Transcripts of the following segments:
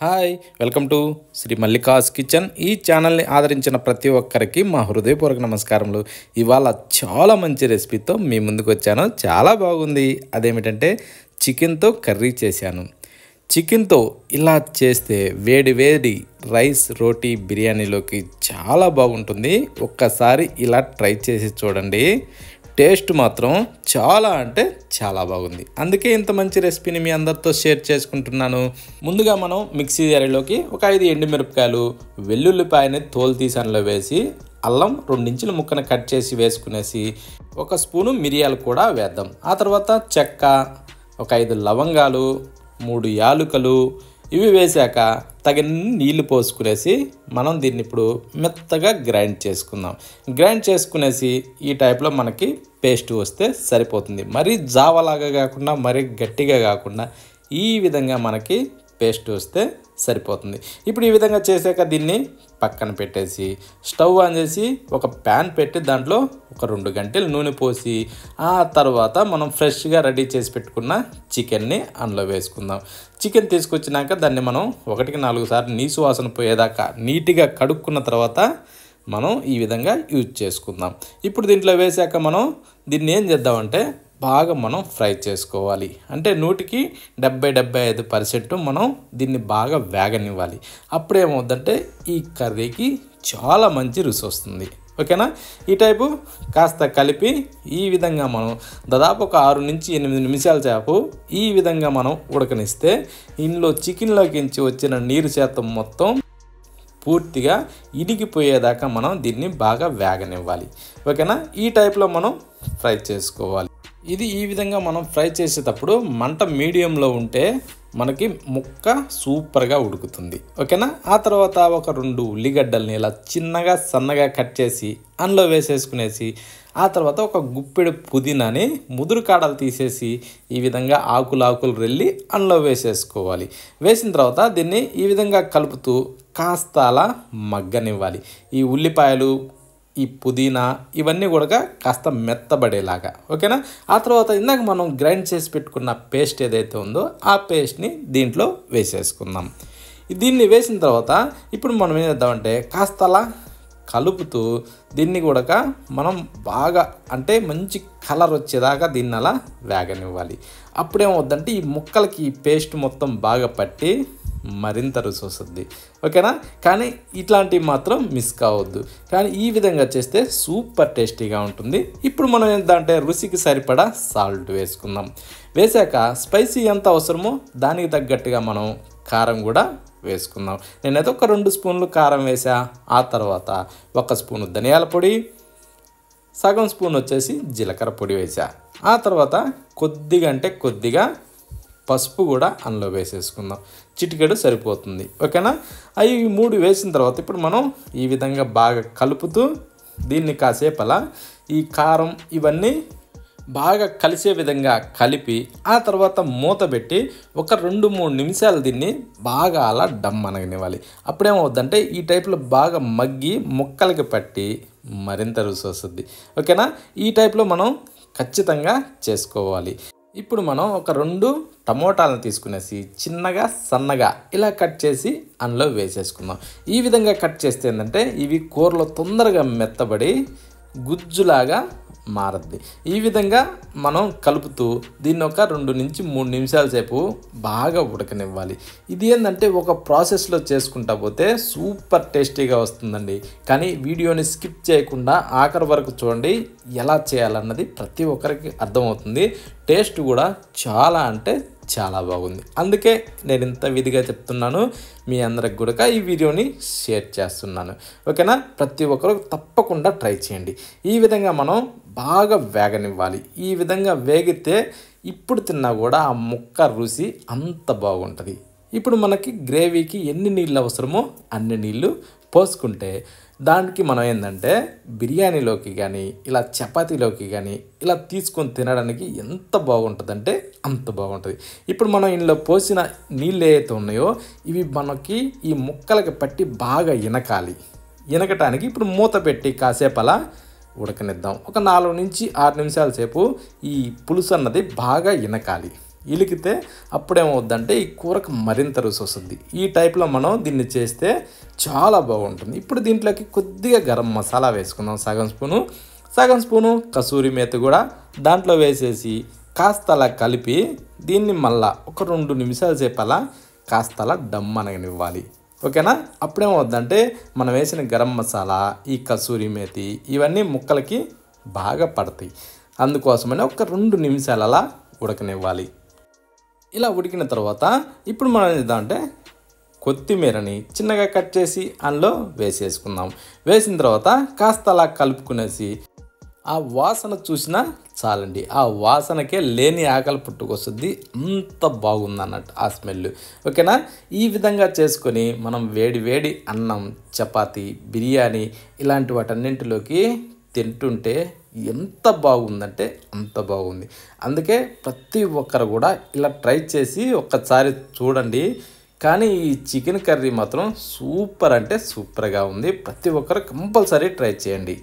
Hi welcome to Sri Mallika's kitchen. ఈ ఛానల్ని ఆదరించిన ప్రతి ఒక్కరికి మా హృదయపూర్వక నమస్కారములు. ఇవాళ చాలా మంచి రెసిపీతో మీ ముందుకు వచ్చాను. చాలా బాగుంది. అదేమిటంటే చికెన్తో కర్రీ చేశాను. చికెన్తో ఇలా చేస్తే వేడి వేడి రైస్, రోటీ, బిర్యానీలోకి చాలా బాగుంటుంది. ఒక్కసారి ఇలా ట్రై చేసి చూడండి. టేస్ట్ మాత్రం చాలా అంటే చాలా బాగుంది. అందుకే ఇంత మంచి రెసిపీని మీ అందరితో షేర్ చేసుకుంటున్నాను. ముందుగా మనం మిక్సీ జారీలోకి ఒక 5 ఎండుమిరపకాయలు, వెల్లుల్లిపాయని తోలు తీసి అందులో వేసి, అల్లం 2 ఇంచుల ముక్కను కట్ చేసి వేసుకునేసి, 1 స్పూను మిరియాలు కూడా వేద్దాం. ఆ తర్వాత చెక్క, ఒక 5 లవంగాలు, 3 యాలుకలు ఇవి వేసాక తగిన నీళ్లు పోసుకునేసి మనం దీన్ని ఇప్పుడు మెత్తగా గ్రైండ్ చేసుకుందాం. గ్రైండ్ చేసుకునేసి ఈ టైప్లో మనకి పేస్ట్ వస్తే సరిపోతుంది. మరీ జావలాగా కాకుండా మరీ గట్టిగా కాకుండా ఈ విధంగా మనకి పేస్ట్ వస్తే సరిపోతుంది. ఇప్పుడు ఈ విధంగా చేసాక దీన్ని పక్కన పెట్టేసి స్టవ్ ఆన్ చేసి ఒక ప్యాన్ పెట్టి దాంట్లో ఒక 2 గంటలు నూనె పోసి ఆ తర్వాత మనం ఫ్రెష్గా రెడీ చేసి పెట్టుకున్న చికెన్ని అందులో వేసుకుందాం. చికెన్ తీసుకొచ్చినాక దాన్ని మనం 1కి 4 సార్లు నీసు వాసన పోయేదాకా నీట్గా కడుక్కున్న తర్వాత మనం ఈ విధంగా యూజ్ చేసుకుందాం. ఇప్పుడు దీంట్లో వేసాక మనం దీన్ని ఏం చేద్దామంటే బాగా మనం ఫ్రై చేసుకోవాలి. అంటే 100కి 70-75% మనం దీన్ని బాగా వేగనివ్వాలి. అప్పుడేమవుద్దంటే ఈ కర్రీకి చాలా మంచి రుచి వస్తుంది. ఓకేనా? ఈ టైపు కాస్త కలిపి ఈ విధంగా మనం దాదాపు ఒక 6 నుంచి 8 నిమిషాల సేపు ఈ విధంగా మనం ఉడకనిస్తే ఇందులో చికెన్లోకించి వచ్చిన నీరు శాతం మొత్తం పూర్తిగా ఇడిగిపోయేదాకా మనం దీన్ని బాగా వేగనివ్వాలి. ఓకేనా? ఈ టైప్లో మనం ఫ్రై చేసుకోవాలి. ఇది ఈ విధంగా మనం ఫ్రై చేసేటప్పుడు మంట మీడియంలో ఉంటే మనకి ముక్క సూపర్గా ఉడుకుతుంది. ఓకేనా? ఆ తర్వాత ఒక 2 ఉల్లిగడ్డల్ని ఇలా చిన్నగా సన్నగా కట్ చేసి అందులో వేసేసుకునేసి, ఆ తర్వాత ఒక గుప్పెడు పుదీనాని ముదురు కాడలు తీసేసి ఈ విధంగా ఆకులు రెల్లి అందులో వేసేసుకోవాలి. వేసిన తర్వాత దీన్ని ఈ విధంగా కలుపుతూ కాస్త అలా మగ్గనివ్వాలి. ఈ ఉల్లిపాయలు, ఈ పుదీనా ఇవన్నీ కూడా కాస్త మెత్తబడేలాగా. ఓకేనా? ఆ తర్వాత ఇందాక మనం గ్రైండ్ చేసి పెట్టుకున్న పేస్ట్ ఏదైతే ఉందో ఆ పేస్ట్ని దీంట్లో వేసేసుకుందాం. దీన్ని వేసిన తర్వాత ఇప్పుడు మనం ఏం చేద్దామంటే కాస్త అలా కలుపుతూ దీన్ని కూడా మనం బాగా అంటే మంచి కలర్ వచ్చేదాకా దీన్ని అలా వేగనివ్వాలి. అప్పుడేమవుద్దంటే ఈ ముక్కలకి ఈ పేస్ట్ మొత్తం బాగా పట్టి మరింత రుచి వస్తుంది. ఓకేనా? కానీ ఇట్లాంటివి మాత్రం మిస్ కావద్దు. కానీ ఈ విధంగా చేస్తే సూపర్ టేస్టీగా ఉంటుంది. ఇప్పుడు మనం ఏంటంటే రుచికి సరిపడా సాల్ట్ వేసుకుందాం. వేసాక స్పైసీ ఎంత అవసరమో దానికి తగ్గట్టుగా మనం కారం కూడా వేసుకుందాం. నేనైతే ఒక 2 స్పూన్లు కారం వేసా. ఆ తర్వాత 1 స్పూను ధనియాల పొడి, సగం స్పూన్ వచ్చేసి జీలకర్ర పొడి వేసా. ఆ తర్వాత కొద్దిగా పసుపు కూడా అందులో వేసేసుకుందాం. చిటికెడు సరిపోతుంది. ఓకేనా? అవి 3 వేసిన తర్వాత ఇప్పుడు మనం ఈ విధంగా బాగా కలుపుతూ దీన్ని కాసేపు అలా ఈ కారం ఇవన్నీ బాగా కలిసే విధంగా కలిపి ఆ తర్వాత మూత పెట్టి ఒక 2-3 నిమిషాలు దీన్ని బాగా అలా డమ్ అనగనివ్వాలి. అప్పుడేమవుద్దంటే ఈ టైప్లో బాగా మగ్గి ముక్కలకి పట్టి మరింత రుచి వస్తుంది. ఓకేనా? ఈ టైప్లో మనం ఖచ్చితంగా చేసుకోవాలి. ఇప్పుడు మనం ఒక 2 టమోటాలను తీసుకునేసి చిన్నగా సన్నగా ఇలా కట్ చేసి అందులో వేసేసుకుందాం. ఈ విధంగా కట్ చేస్తే ఏంటంటే ఇవి కూరలో తొందరగా మెత్తబడి గుజ్జులాగా మారద్ది. ఈ విధంగా మనం కలుపుతూ దీన్ని ఒక 2 నుంచి 3 నిమిషాల సేపు బాగా ఉడకనివ్వాలి. ఇది ఏంటంటే ఒక ప్రాసెస్లో చేసుకుంటా పోతే సూపర్ టేస్టీగా వస్తుందండి. కానీ వీడియోని స్కిప్ చేయకుండా ఆఖరి వరకు చూడండి. ఎలా చేయాలన్నది ప్రతి ఒక్కరికి అర్థమవుతుంది. టేస్ట్ కూడా చాలా అంటే చాలా బాగుంది. అందుకే నేను ఇంత విధిగా చెప్తున్నాను. మీ అందరికి కూడా ఈ వీడియోని షేర్ చేస్తున్నాను. ఓకేనా? ప్రతి ఒక్కరు తప్పకుండా ట్రై చేయండి. ఈ విధంగా మనం బాగా వేగనివ్వాలి. ఈ విధంగా వేగితే ఇప్పుడు తిన్నా కూడా ఆ ముక్క రుచి అంత బాగుంటుంది. ఇప్పుడు మనకి గ్రేవీకి ఎన్ని నీళ్ళు అవసరమో అన్ని నీళ్ళు పోసుకుంటే దానికి మనం ఏంటంటే బిర్యానీలోకి కానీ ఇలా చపాతీలోకి కానీ ఇలా తీసుకొని తినడానికి ఎంత బాగుంటుందంటే అంత బాగుంటుంది. ఇప్పుడు మనం ఇందులో పోసిన నీళ్ళు ఏవైతే ఉన్నాయో ఇవి మనకి ఈ ముక్కలకి పట్టి బాగా ఇనకటానికి ఇప్పుడు మూత పెట్టి కాసేపు అలా ఉడకనిద్దాం. ఒక 4 నుంచి 6 నిమిషాల సేపు ఈ పులుసు అన్నది బాగా ఇనకాలి. ఇలికితే అప్పుడేమవుద్దంటే ఈ కూరకు మరింత రుచి వస్తుంది. ఈ టైప్లో మనం దీన్ని చేస్తే చాలా బాగుంటుంది. ఇప్పుడు దీంట్లోకి కొద్దిగా గరం మసాలా వేసుకుందాం, సగం స్పూను కసూరి మేతి కూడా దాంట్లో వేసేసి కాస్త అలా కలిపి దీన్ని మళ్ళా ఒక 2 నిమిషాల సేపు అలా కాస్త అలా డమ్ అనగనివ్వాలి. ఓకేనా? అప్పుడేమవుద్దంటే మనం వేసిన గరం మసాలా, ఈ కసూరి మేతి ఇవన్నీ ముక్కలకి బాగా పడతాయి. అందుకోసమని ఒక 2 నిమిషాలు అలా ఉడకనివ్వాలి. ఇలా ఉడికిన తర్వాత ఇప్పుడు మనం ఏం చేద్దామంటే కొత్తిమీరని చిన్నగా కట్ చేసి అందులో వేసేసుకుందాం. వేసిన తర్వాత కాస్త అలా కలుపుకునేసి ఆ వాసన చూసినా చాలండి, ఆ వాసనకే లేని ఆకలి పుట్టుకొస్తుంది. అంత బాగుందన్నట్టు ఆ స్మెల్. ఓకేనా? ఈ విధంగా చేసుకొని మనం వేడి అన్నం, చపాతీ, బిర్యానీ ఇలాంటి వాటన్నింటిలోకి తింటుంటే ఎంత బాగుందంటే అంత బాగుంది. అందుకే ప్రతి ఒక్కరు కూడా ఇలా ట్రై చేసి ఒక్కసారి చూడండి. కానీ ఈ చికెన్ కర్రీ మాత్రం సూపర్ అంటే సూపర్గా ఉంది. ప్రతి ఒక్కరు కంపల్సరీ ట్రై చేయండి.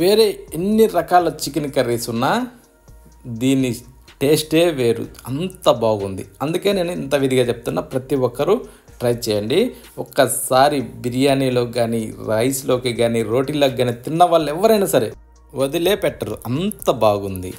వేరే ఎన్ని రకాల చికెన్ కర్రీస్ ఉన్నా దీని టేస్టే వేరు, అంత బాగుంది. అందుకే నేను ఇంత విధిగా చెప్తున్నా, ప్రతి ఒక్కరూ ట్రై చేయండి. ఒక్కసారి బిర్యానీలో కానీ, రైస్లోకి కానీ, రోటీలోకి కానీ తిన్న వాళ్ళు ఎవరైనా సరే వదిలే పెట్టరు, అంత బాగుంది.